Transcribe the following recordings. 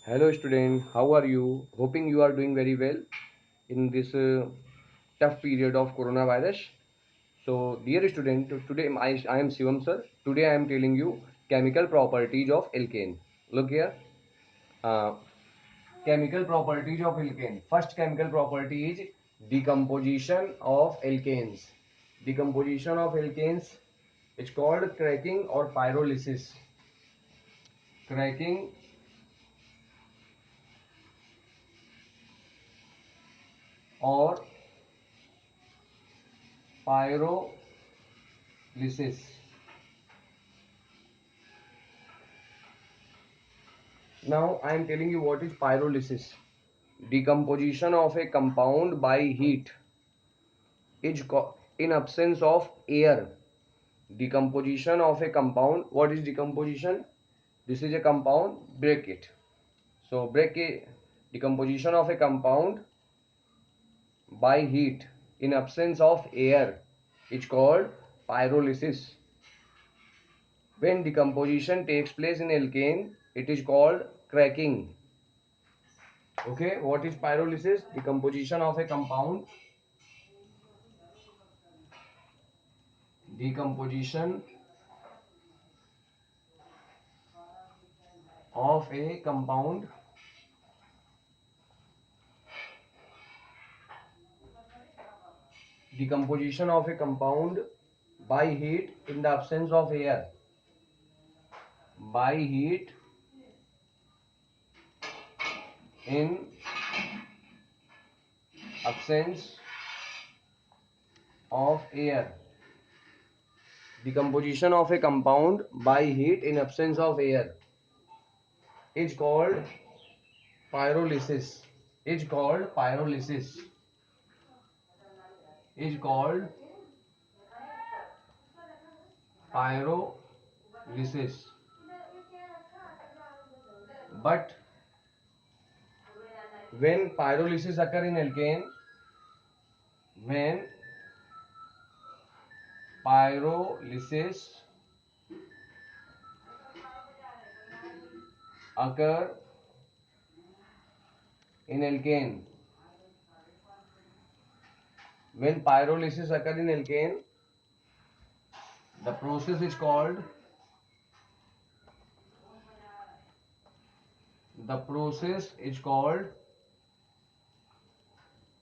Hello student, how are you? Hoping you are doing very well in this tough period of coronavirus. So dear student, today I am Shivam sir. Today I am telling you chemical properties of alkane. Look here. Uh, Chemical properties of alkane. First chemical property is decomposition of alkanes. Decomposition of alkanes is called cracking or pyrolysis. Cracking or pyrolysis. Now I am telling you what is pyrolysis. Decomposition of a compound by heat is in absence of air. Decomposition of a compound. What is decomposition? This is a compound. Break it. So break a decomposition of a compound by heat in absence of air is called pyrolysis. When decomposition takes place in alkane, it is called cracking. Okay, what is pyrolysis? Decomposition of a compound. Decomposition of a compound decomposition of a compound by heat in the absence of air. By heat in absence of air. Decomposition of a compound by heat in absence of air is called pyrolysis. Is called pyrolysis. Is called pyrolysis. But when pyrolysis occur in alkane, when pyrolysis occur in alkane, when pyrolysis occur in alkane, the process is called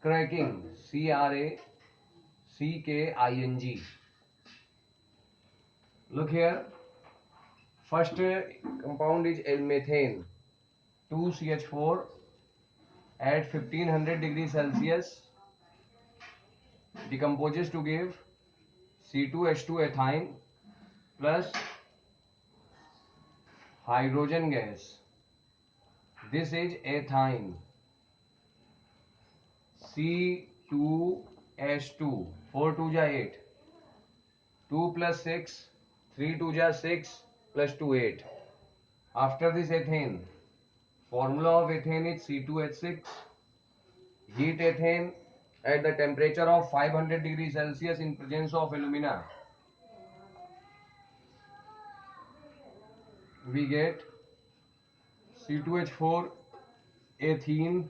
cracking. CRACKING. Look here. First compound is methane. 2CH4 at 1500 degrees Celsius decomposes to give C2H2 ethine plus hydrogen gas. This is ethine. C2H2. 4 2 ja 8. 2 plus 6. 3 2 ja 6 plus 2 8. After this ethane, formula of ethane is C2H6. Heat ethane at the temperature of 500 degrees Celsius in presence of alumina. We get C2H4 ethene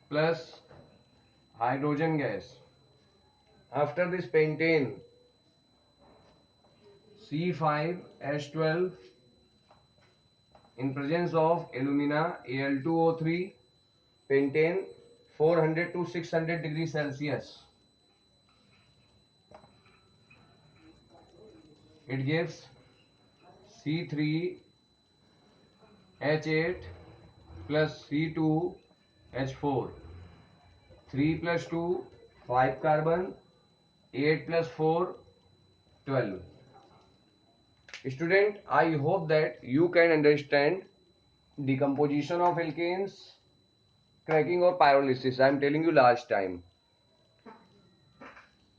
plus hydrogen gas. After this pentane, C5H12 in presence of alumina Al2O3, pentane 400 to 600 degrees Celsius. It gives C3H8 plus C2H4. 3 plus 2, 5 carbon. 8 plus 4, 12. Student, I hope that you can understand decomposition of alkanes, cracking or pyrolysis. I am telling you last time.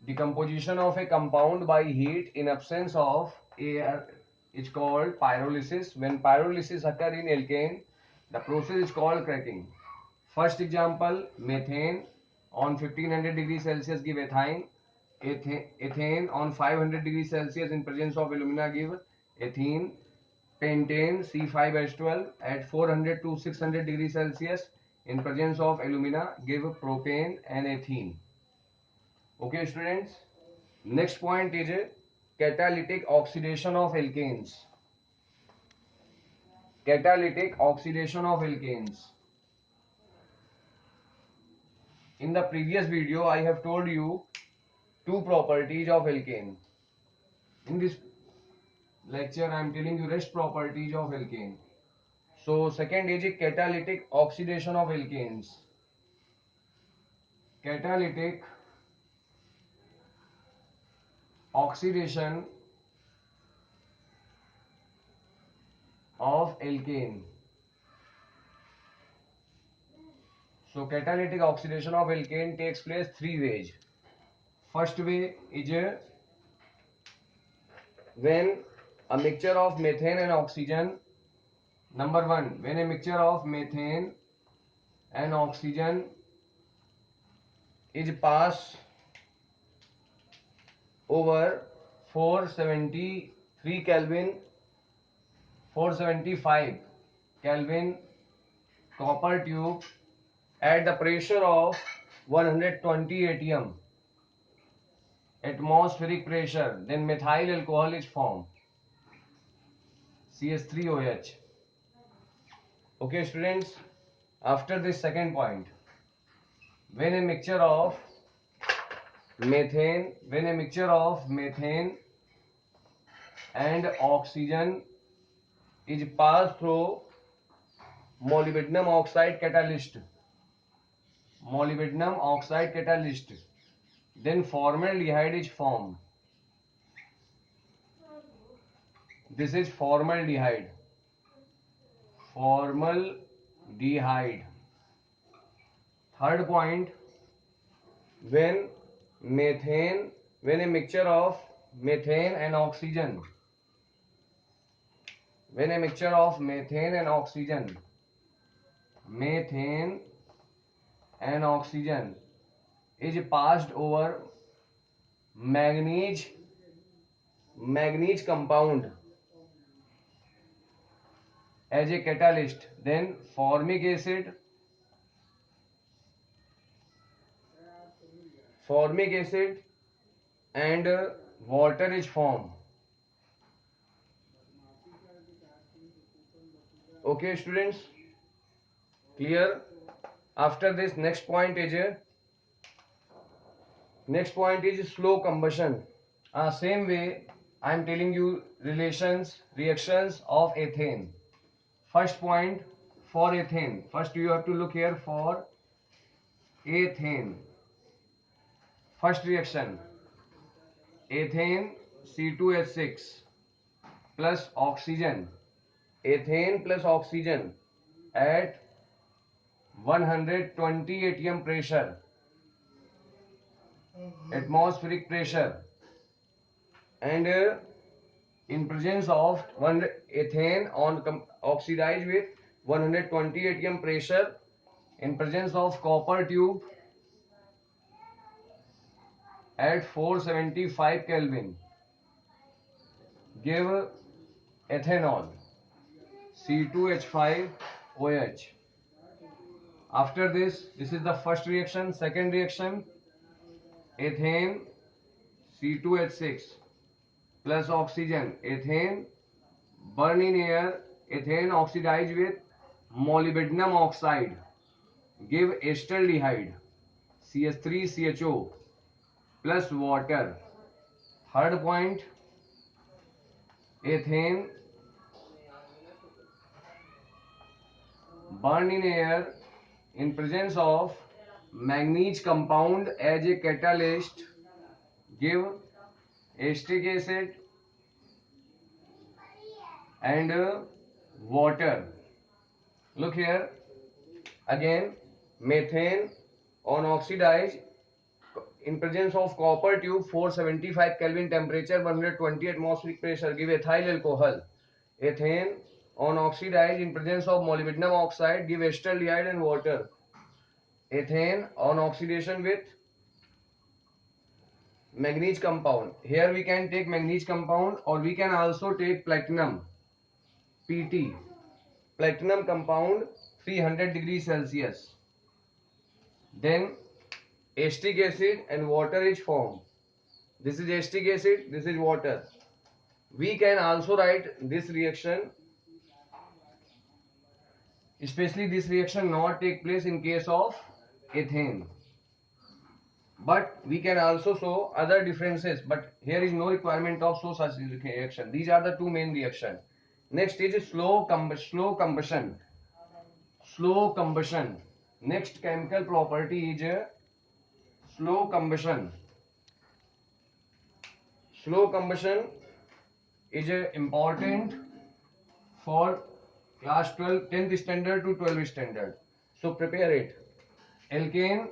Decomposition of a compound by heat in absence of air is called pyrolysis. When pyrolysis occur in alkane, the process is called cracking. First example, methane on 1500 degrees Celsius give ethine. Ethane on 500 degrees Celsius in presence of alumina give ethene. pentane C5H12 at 400 to 600 degrees Celsius in presence of alumina give propane and ethene. Okay, students. Next point is catalytic oxidation of alkanes. Catalytic oxidation of alkanes. In the previous video, I have told you two properties of alkane. In this lecture, I am telling you rest properties of alkane. So, second is catalytic oxidation of alkanes. Catalytic oxidation of alkane. So, catalytic oxidation of alkane takes place three ways. First way is when a mixture of methane and oxygen. Number one, when a mixture of methane and oxygen is passed over 473 Kelvin, 475 Kelvin copper tube at the pressure of 120 atm atmospheric pressure, then methyl alcohol is formed, CH3OH. Okay, students. After this second point, when a mixture of methane and oxygen is passed through molybdenum oxide catalyst, then formaldehyde is formed. This is formaldehyde. Third point, when when a mixture of methane and oxygen, methane and oxygen is passed over manganese compound as a catalyst, then formic acid and water is formed. Okay, students, clear? After this, next point is slow combustion. Same way, I am telling you reactions of ethane. First point, for ethane, first you have to look here for ethane. First reaction, ethane C2H6 plus oxygen, ethane plus oxygen at 120 atm pressure, atmospheric pressure, and in presence of one ethane on oxidized with 120 atm pressure in presence of copper tube at 475 Kelvin give ethanol C2H5OH. After this is the first reaction. Second reaction, ethane C2H6 plus oxygen, ethane burn in air, ethane oxidized with molybdenum oxide give acetaldehyde CH3CHO plus water. Third point, ethane burn in air in presence of manganese compound as a catalyst give acetic acid and water. Look here again, methane on oxidized in presence of copper tube 475 Kelvin temperature 120 atmospheric pressure give ethyl alcohol. Ethane on oxidized in presence of molybdenum oxide give acetaldehyde and water. Ethane on oxidation with manganese compound. Here we can take manganese compound or we can also take platinum. Pt, platinum compound 300 degrees Celsius. Then acetic acid and water is formed. This is acetic acid, this is water. We can also write this reaction, especially this reaction not take place in case of ethane. But we can also show other differences, but here is no requirement of show such reaction. These are the two main reaction. Next is slow combustion. Slow combustion. Next chemical property is slow combustion. Slow combustion is important for class 12, 10th standard to 12th standard. So prepare it. Alkane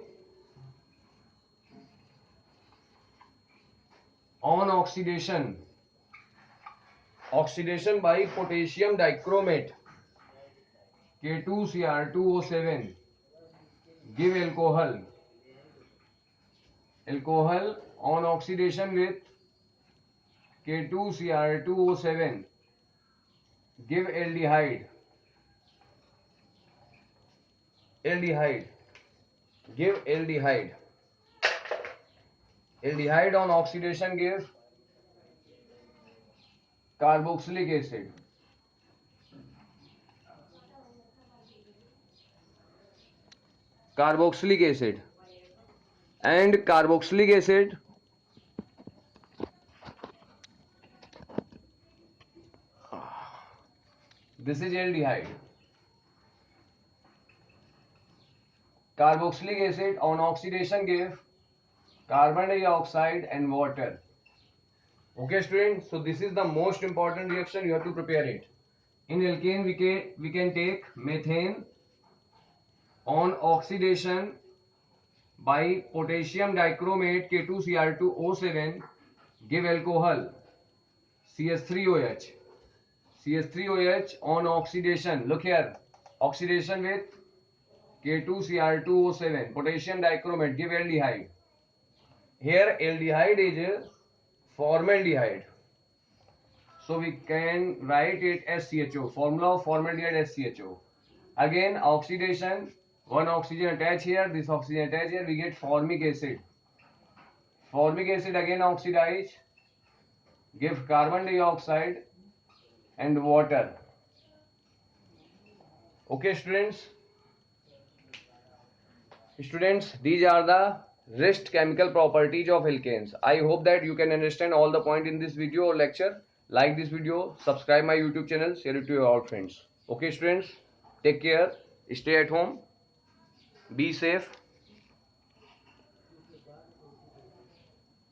on oxidation. Oxidation by potassium dichromate K2Cr2O7 give alcohol. Alcohol on oxidation with K2Cr2O7 give aldehyde. Aldehyde give aldehyde. Aldehyde on oxidation give carboxylic acid. Carboxylic acid and carboxylic acid this is aldehyde. Carboxylic acid on oxidation give carbon dioxide and water. Okay students, so this is the most important reaction, you have to prepare it. In alkane we can take methane on oxidation by potassium dichromate K2Cr2O7 give alcohol CH3OH. CH3OH on oxidation, look here, oxidation with K2Cr2O7 potassium dichromate give aldehyde. Here aldehyde is formaldehyde, so we can write it as CHO. Formula of formaldehyde as CHO. Again oxidation, one oxygen attach here, this oxygen attach here, we get formic acid. Formic acid again oxidize, give carbon dioxide and water. Okay students, these are the rest chemical properties of alkanes. I hope that you can understand all the point in this video or lecture. Like this video, subscribe my YouTube channel, share it to your all friends. Okay students, take care, stay at home, be safe.